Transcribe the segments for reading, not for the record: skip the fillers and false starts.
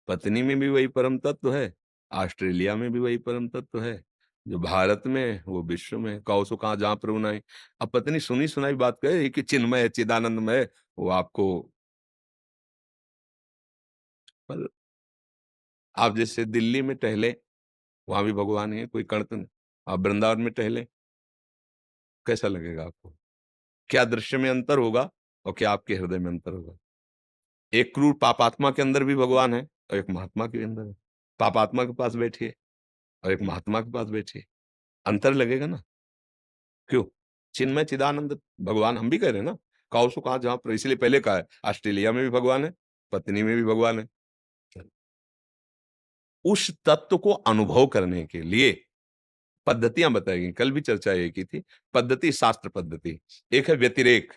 पत्नी में भी वही परम तत्व है, ऑस्ट्रेलिया में भी वही परम तत्व है, जो भारत में है, वो विश्व में है। कहो सो कहाँ जहाँ प्रभु नाई। अब पत्नी सुनी सुनाई बात कहे कि चिन्मय है, चिदानंदमय है, वो आपको। पर आप जैसे दिल्ली में टहले, वहां भी भगवान है, कोई कण तो नहीं। आप वृंदावन में टहले, कैसा लगेगा आपको? क्या दृश्य में अंतर होगा और क्या आपके हृदय में अंतर होगा? एक क्रूर पापात्मा के अंदर भी भगवान है और एक महात्मा के अंदर है। पापात्मा के पास बैठिए और एक महात्मा के पास बैठिए, अंतर लगेगा ना। क्यों? चिन्मय चिदानंद भगवान हम भी कह रहे हैं ना। कहो सो कहा जहां पर, इसलिए पहले कहा है ऑस्ट्रेलिया में भी भगवान है, पत्नी में भी भगवान है। उस तत्व को अनुभव करने के लिए पद्धतियां बताई गई, कल भी चर्चा ये की थी। पद्धति, शास्त्र पद्धति। एक है व्यतिरेक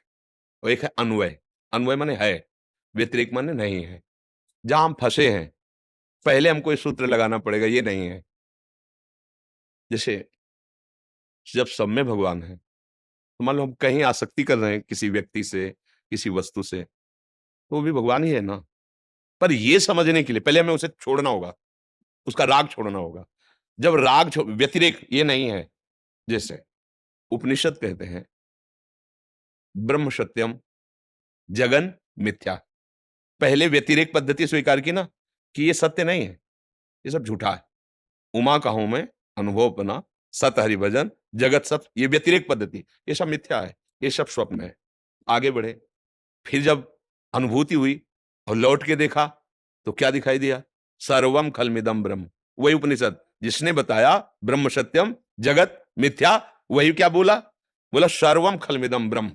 और एक है अन्वय। अन्वय माने है, व्यतिरेक माने नहीं है। जहां हम फंसे हैं, पहले हमको ये सूत्र लगाना पड़ेगा, ये नहीं है। जैसे जब सब में भगवान है, तो मान लो हम कहीं आसक्ति कर रहे हैं किसी व्यक्ति से, किसी वस्तु से, तो वो भी भगवान ही है ना। पर ये समझने के लिए पहले हमें उसे छोड़ना होगा, उसका राग छोड़ना होगा। जब व्यतिरेक ये नहीं है, जैसे उपनिषद कहते हैं ब्रह्म सत्यम जगन मिथ्या। पहले व्यतिरेक पद्धति स्वीकार की ना, कि ये सत्य नहीं है, ये सब झूठा है। उमा कहूं मैं, अनुभव अपना, सत हरिभजन, जगत सत, ये व्यतिरेक पद्धति, ये सब मिथ्या है, ये सब स्वप्न है। आगे बढ़े, फिर जब अनुभूति हुई और लौट के देखा, तो क्या दिखाई दिया? सर्वम खलमिदम ब्रह्म। वही उपनिषद जिसने बताया ब्रह्म सत्यम जगत मिथ्या, वही क्या बोला? बोला सर्वम खलमिदम ब्रह्म,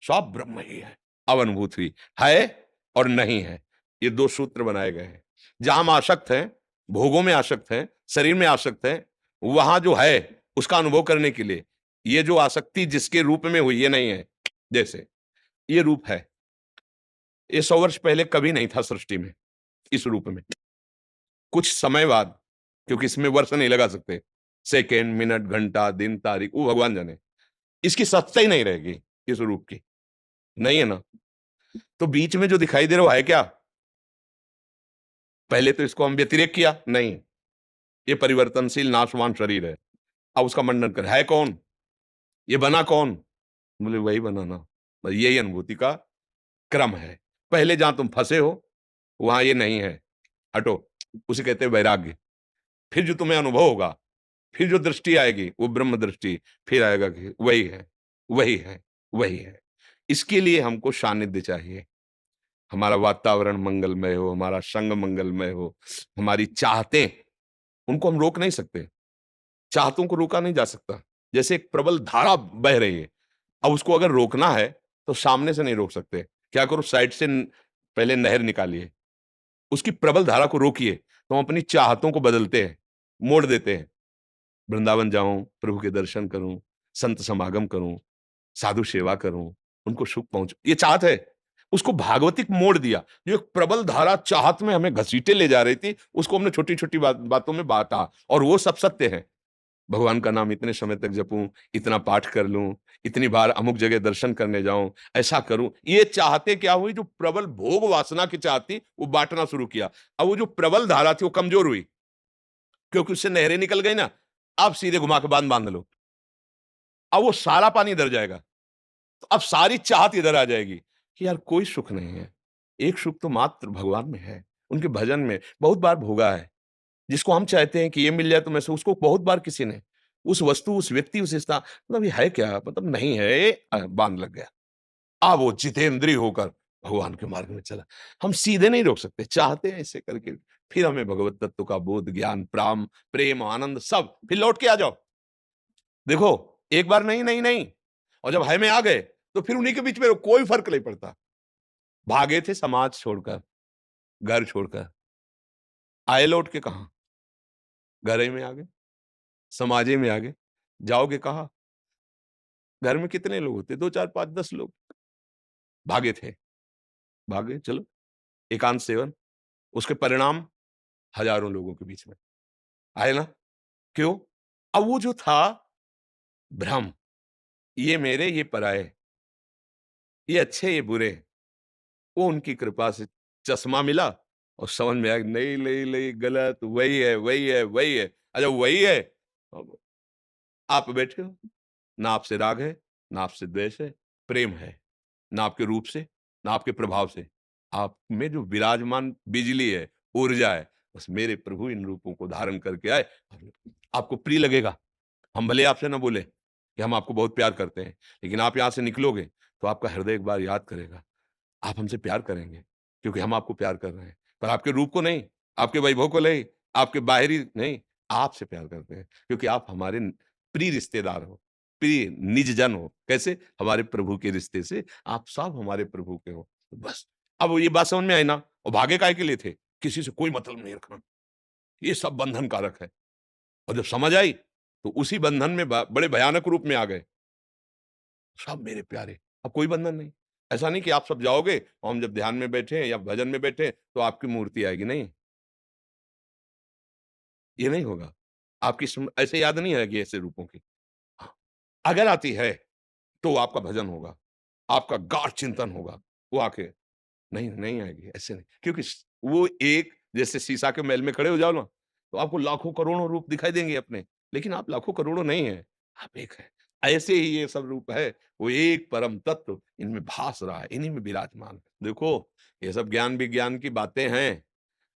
सब ब्रह्म ही है। अब अनुभूति हुई, है और नहीं है। ये दो सूत्र बनाए गए हैं। जहां हम आसक्त हैं, भोगों में आसक्त हैं, शरीर में आसक्त हैं, वहां जो है उसका अनुभव करने के लिए ये जो आसक्ति जिसके रूप में हुई, ये नहीं है। जैसे ये रूप है, ये 100 वर्ष पहले कभी नहीं था सृष्टि में इस रूप में। कुछ समय बाद, क्योंकि इसमें वर्ष नहीं लगा सकते, सेकेंड, मिनट, घंटा, दिन, तारीख, वो भगवान जाने, इसकी सत्ता ही नहीं रहेगी इस रूप की, नहीं है ना। तो बीच में जो दिखाई दे रहा है क्या? पहले तो इसको हम व्यतिरेक किया, नहीं, ये परिवर्तनशील नाशवान शरीर है। अब उसका मंडन कर, है कौन? ये बना कौन? बोले वही बना ना। बस यही अनुभूति का क्रम है। पहले जहां तुम फंसे हो, वहां ये नहीं है, हटो। उसे कहते हैं वैराग्य। फिर जो तुम्हें अनुभव होगा, फिर जो दृष्टि आएगी, वो ब्रह्म दृष्टि। फिर आएगा कि वही है, वही है, वही है। इसके लिए हमको सानिध्य चाहिए। हमारा वातावरण मंगलमय हो, हमारा संग मंगलमय हो, हमारी चाहतें, उनको हम रोक नहीं सकते। चाहतों को रोका नहीं जा सकता। जैसे एक प्रबल धारा बह रही है, अब उसको अगर रोकना है तो सामने से नहीं रोक सकते। क्या करो, साइड से पहले नहर निकालिए, उसकी प्रबल धारा को रोकिए, तो हम अपनी चाहतों को बदलते हैं, मोड़ देते हैं। वृंदावन जाऊं, प्रभु के दर्शन करूं, संत समागम करूं, साधु सेवा करूं, उनको सुख पहुंच, ये चाहत है। उसको भागवतिक मोड़ दिया। जो एक प्रबल धारा चाहत में हमें घसीटे ले जा रही थी, उसको हमने छोटी छोटी बातों में बांटा, और वो सब सत्य है। भगवान का नाम इतने समय तक जपूं, इतना पाठ कर लूं, इतनी बार अमुक जगह दर्शन करने जाऊं, ऐसा करूं, ये चाहते क्या हुई? जो प्रबल भोग वासना की चाहती, वो बांटना शुरू किया। अब वो जो प्रबल धारा थी वो कमजोर हुई, क्योंकि उससे नहरें निकल गई ना। अब सीधे घुमा के बांध बांध लो, अब वो सारा पानी इधर जाएगा। तो अब सारी चाहत इधर आ जाएगी कि यार कोई सुख नहीं है। एक सुख तो मात्र भगवान में है, उनके भजन में। बहुत बार भोगा है, जिसको हम चाहते हैं कि ये मिल जाए, तो मैं से उसको बहुत बार किसी ने, उस वस्तु, उस व्यक्ति, उस स्थान, मतलब ये है क्या, मतलब नहीं है, बांध लग गया। अब वो जितेंद्रिय होकर भगवान के मार्ग में चला। हम सीधे नहीं रोक सकते, चाहते हैं ऐसे करके। फिर हमें भगवत तत्व का बोध, ज्ञान, प्रेम, आनंद, सब, फिर लौट के आ जाओ। देखो, एक बार नहीं, नहीं, नहीं, और जब है में आ गए, तो फिर उन्हीं के बीच में कोई फर्क नहीं पड़ता। भागे थे समाज छोड़कर, घर छोड़कर, आए लौट के कहां? घर ही में आ गए, समाज ही में आ गए। जाओगे कहां? घर में कितने लोग होते? 2, 4, 5, 10 लोग। भागे थे, भागे, चलो, एकांत सेवन, उसके परिणाम हजारों लोगों के बीच में आए ना। क्यों? अब वो जो था भ्रम, ये मेरे, ये पराये, ये अच्छे, ये बुरे, वो उनकी कृपा से चश्मा मिला, और समझ में आया नहीं, नहीं, नहीं गलत, वही है, वही है, वही है। अच्छा वही है, अब आप बैठे हो, ना आपसे राग है, ना आपसे द्वेष है, प्रेम है। ना आपके रूप से, ना आपके प्रभाव से। आप में जो विराजमान बिजली है, ऊर्जा है, बस मेरे प्रभु इन रूपों को धारण करके आए, आपको प्रिय लगेगा। हम भले आपसे ना बोले कि हम आपको बहुत प्यार करते हैं, लेकिन आप यहाँ से निकलोगे, तो आपका हृदय एक बार याद करेगा। आप हमसे प्यार करेंगे, क्योंकि हम आपको प्यार कर रहे हैं। पर आपके रूप को नहीं, आपके वैभव को नहीं, आपके बाहरी नहीं, आपसे प्यार करते हैं, क्योंकि आप हमारे प्रिय रिश्तेदार हो, प्रिय निजजन हो। कैसे? हमारे प्रभु के रिश्ते से आप सब हमारे प्रभु के हो। बस, अब ये बात समझ में आई ना? और भागे काहे के लिए थे? किसी से कोई मतलब नहीं रखना। ये सब बंधन कारक है। और जब समझ आई, तो उसी बंधन में बड़े भयानक रूप में आ गए। सब मेरे प्यारे, अब कोई बंधन नहीं। ऐसा नहीं कि आप सब जाओगे और हम जब ध्यान में बैठे हैं या भजन में बैठे हैं, तो आपकी मूर्ति आएगी, नहीं, ये नहीं होगा। आपकी स्म ऐसे याद नहीं आएगी ऐसे रूपों की। हाँ, अगर आती है, तो आपका भजन होगा, आपका गाढ़ चिंतन होगा, वो आके नहीं, नहीं आएगी, ऐसे नहीं। क्योंकि वो एक जैसे शीशा के महल में खड़े हो जाओ ना, तो आपको लाखों करोड़ों रूप दिखाई देंगे अपने, लेकिन आप लाखों करोड़ों नहीं हैं, आप एक हैं। ऐसे ही ये सब रूप है, वो एक परम तत्व इनमें भास रहा है, इन्हीं में विराजमान है। देखो, ये सब ज्ञान विज्ञान की बातें हैं,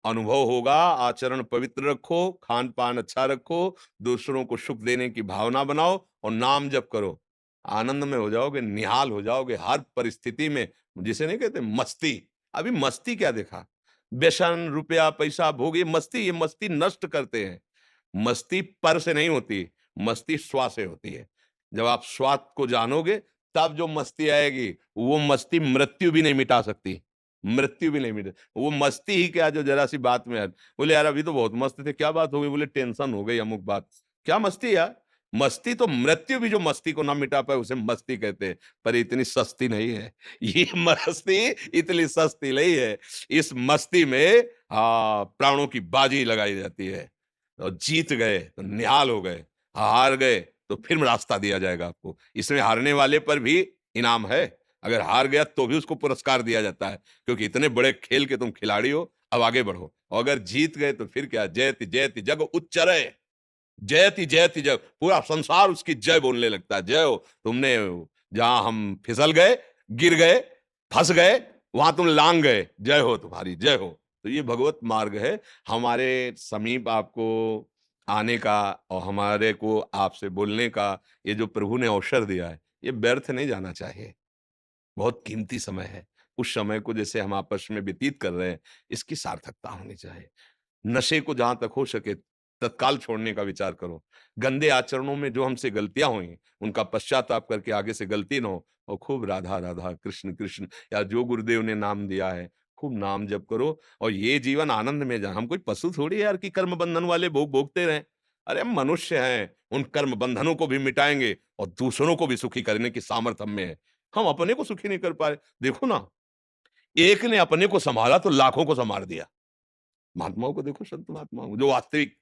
अनुभव होगा, आचरण पवित्र रखो, खान-पान अच्छा रखो, दूसरों को सुख देने की भावना बनाओ और नाम जप करो। आनंद में हो जाओगे, निहाल हो जाओगे हर परिस्थिति में। जिसे नहीं कहते मस्ती, अभी मस्ती क्या देखा? व्यसन, रुपया, पैसा, भोग ये मस्ती नष्ट करते हैं। मस्ती पर से नहीं होती, मस्ती स्व से होती है। जब आप स्वाद को जानोगे, तब जो मस्ती आएगी, वो मस्ती मृत्यु भी नहीं मिटा सकती। मृत्यु भी नहीं मिटे, वो मस्ती ही क्या जो ज़रा-सी बात में बोले यार अभी तो बहुत मस्त थे, क्या बात हो गई? बोले टेंशन हो गई अमुक बात। क्या मस्ती यार? मस्ती तो मृत्यु भी जो मस्ती को ना मिटा पाए उसे मस्ती कहते हैं, पर इतनी सस्ती नहीं है। ये मस्ती इतनी सस्ती नहीं है। इस मस्ती में प्राणों की बाजी लगाई जाती है। और जीत गए तो निहाल हो गए, हार गए तो फिर रास्ता दिया जाएगा आपको। इसमें हारने वाले पर भी इनाम है। अगर हार गया तो भी उसको पुरस्कार दिया जाता है, क्योंकि इतने बड़े खेल के तुम खिलाड़ी हो, अब आगे बढ़ो। और अगर जीत गए तो फिर क्या, जयति जयति जग उच्चरय, जयति जयति जग, पूरा संसार उसकी जय बोलने लगता है। जय हो, तुमने जहां हम फिसल गए, गिर गए, फंस गए, वहां तुम लांग गए, जय हो तुम्हारी, जय हो। तो ये भगवत मार्ग है, हमारे समीप आपको आने का और हमारे को आपसे बोलने का, ये जो प्रभु ने अवसर दिया है, ये व्यर्थ नहीं जाना चाहिए। बहुत कीमती समय है। उस समय को जैसे हम आपस में व्यतीत कर रहे हैं, इसकी सार्थकता होनी चाहिए। नशे को जहाँ तक हो सके तत्काल छोड़ने का विचार करो। गंदे आचरणों में जो हमसे गलतियाँ हुई, उनका पश्चाताप करके आगे से गलती ना हो, और खूब राधा, राधा, कृष्ण, कृष्ण या जो गुरुदेव ने नाम दिया है, खूब नाम जप करो और ये जीवन आनंद में जा, हम कोई पशु थोड़ी है यार कि कर्म बंधन वाले भोग भोगते रहें। अरे हम मनुष्य हैं, उन कर्म बंधनों को भी मिटाएँगे और दूसरों को भी सुखी करने की सामर्थ्य हम में है। हम अपने को सुखी नहीं कर पाए। देखो ना, एक ने अपने को सँभाला तो लाखों को सँभाल दिया। महात्माओं को देखो, संत महात्माओं को, जो वास्तविक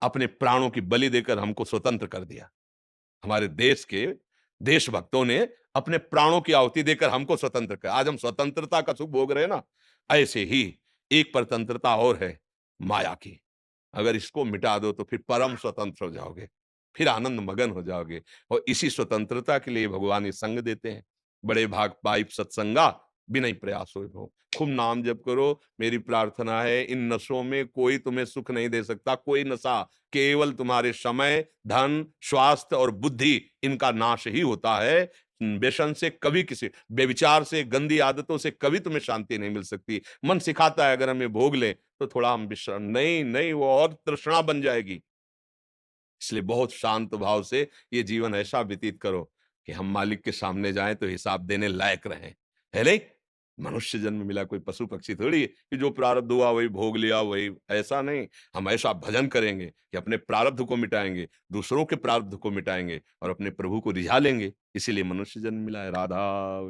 अपने प्राणों की बलि देकर हमको स्वतंत्र कर दिया। हमारे देश के देशभक्तों ने अपने प्राणों की आहुति देकर हमको स्वतंत्र किया। आज हम स्वतंत्रता का सुख भोग रहे हैं ना, ऐसे ही एक परतंत्रता और है, माया की। अगर इसको मिटा दो तो फिर परम स्वतंत्र हो जाओगे, फिर आनंद मगन हो जाओगे। और इसी स्वतंत्रता के लिए भगवान ये संग देते हैं। बड़े भाग पाइप सत्संगा, बिना प्रयास होए भो। खूब नाम जप करो। मेरी प्रार्थना है, इन नशों में कोई तुम्हें सुख नहीं दे सकता, कोई नशा, केवल तुम्हारे समय, धन, स्वास्थ्य और बुद्धि, इनका नाश ही होता है। व्यसन से कभी किसी, व्यभिचार से, गंदी आदतों से कभी तुम्हें शांति नहीं मिल सकती। मन सिखाता है अगर हम ये भोग लें तो थोड़ा हम विश्राम, नहीं, नहीं, वो और तृष्णा बन जाएगी। इसलिए बहुत शांत भाव से ये जीवन ऐसा व्यतीत करो कि हम मालिक के सामने जाएं तो हिसाब देने लायक रहें, है नहीं? मनुष्य जन्म मिला, कोई पशु पक्षी थोड़ी है कि जो प्रारब्ध हुआ वही भोग लिया, वही, ऐसा नहीं। हम ऐसा भजन करेंगे कि अपने प्रारब्ध को मिटाएंगे, दूसरों के प्रारब्ध को मिटाएंगे और अपने प्रभु को रिझा लेंगे। इसीलिए मनुष्य जन्म मिला है। राधा